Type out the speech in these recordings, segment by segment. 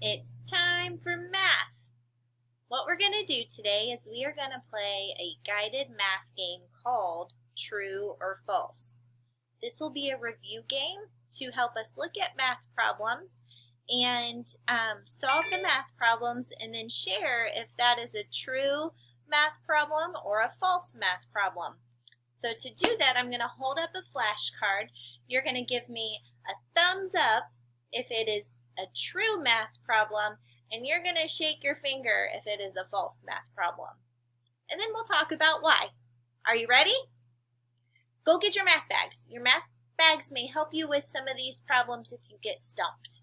It's time for math. What we're going to do today is we are going to play a guided math game called True or False. This will be a review game to help us look at math problems and solve the math problems and then share if that is a true math problem or a false math problem. So to do that, I'm going to hold up a flashcard. You're going to give me a thumbs up if it is a true math problem, and you're going to shake your finger if it is a false math problem. And then we'll talk about why. Are you ready? Go get your math bags. Your math bags may help you with some of these problems if you get stumped.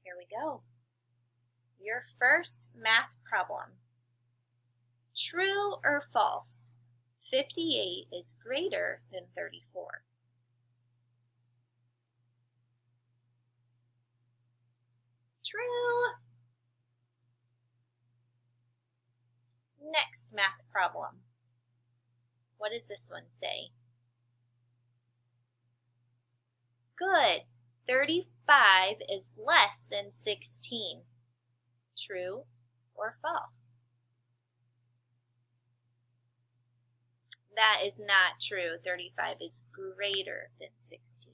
Here we go. Your first math problem. True or false? 58 is greater than 34. True. Next math problem. What does this one say? Good. 35 is less than 16. True or false? That is not true. 35 is greater than 16.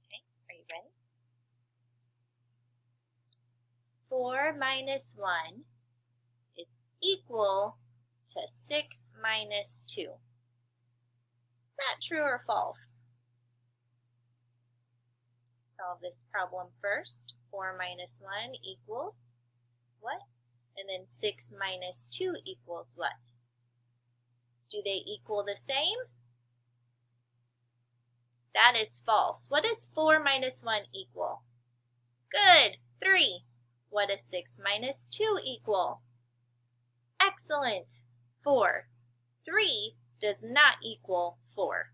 Okay, are you ready? 4 minus 1 is equal to 6 minus 2. Is that true or false? Solve this problem first. 4 minus 1 equals what? And then 6 minus 2 equals what? Do they equal the same? That is false. What does 4 minus 1 equal? Good, 3. What does 6 minus 2 equal? Excellent, 4. 3 does not equal 4.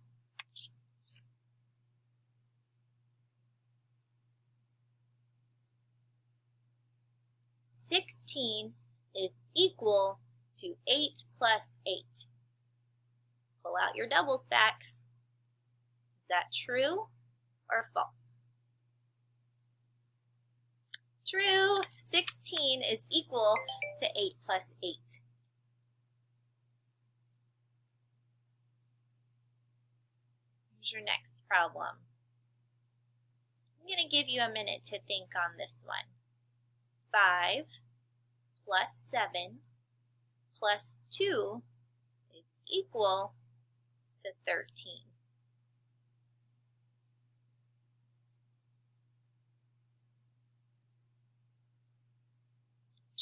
$16 is equal to 8 plus 8. Pull out your double stacks. Is that true or false? True. 16 is equal to 8 plus 8. Here's your next problem. I'm going to give you a minute to think on this one. 5 plus 7 plus 2 is equal to 13.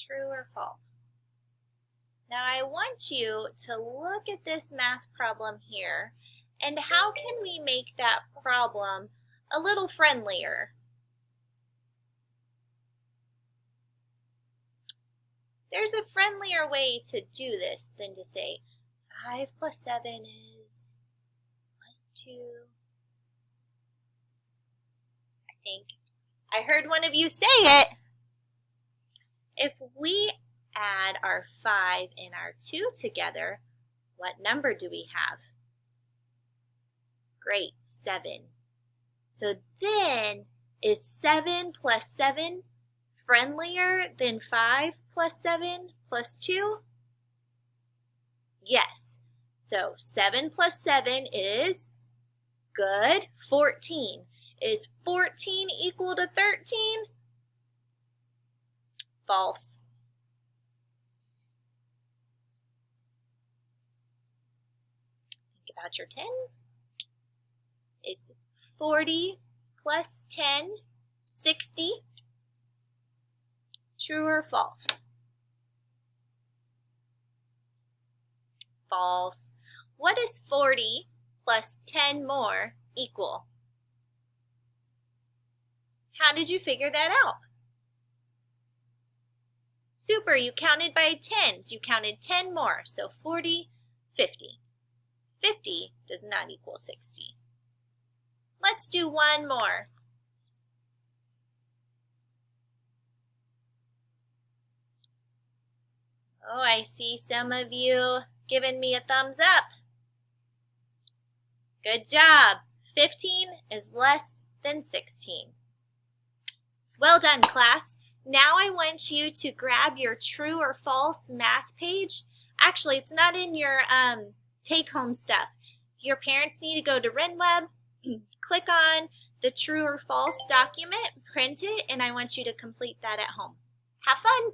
True or false? Now I want you to look at this math problem here, and how can we make that problem a little friendlier? There's a friendlier way to do this than to say 5 plus 7 is plus 2. I think I heard one of you say it. If we add our 5 and our 2 together, what number do we have? Great, 7. So then, is 7 plus 7 friendlier than 5 plus 7 plus 2? Yes. So 7 plus 7 is good, 14. Is 14 equal to 13? False. Think about your tens. Is 40 plus 10 60? True or false? False. What is 40 plus 10 more equal? How did you figure that out? Super, you counted by tens. You counted 10 more, so 40, 50. 50 does not equal 60. Let's do one more. Oh, I see some of you giving me a thumbs up. Good job. 15 is less than 16. Well done, class. Now I want you to grab your true or false math page. Actually, it's not in your take-home stuff. Your parents need to go to RenWeb, click on the true or false document, print it, and I want you to complete that at home. Have fun!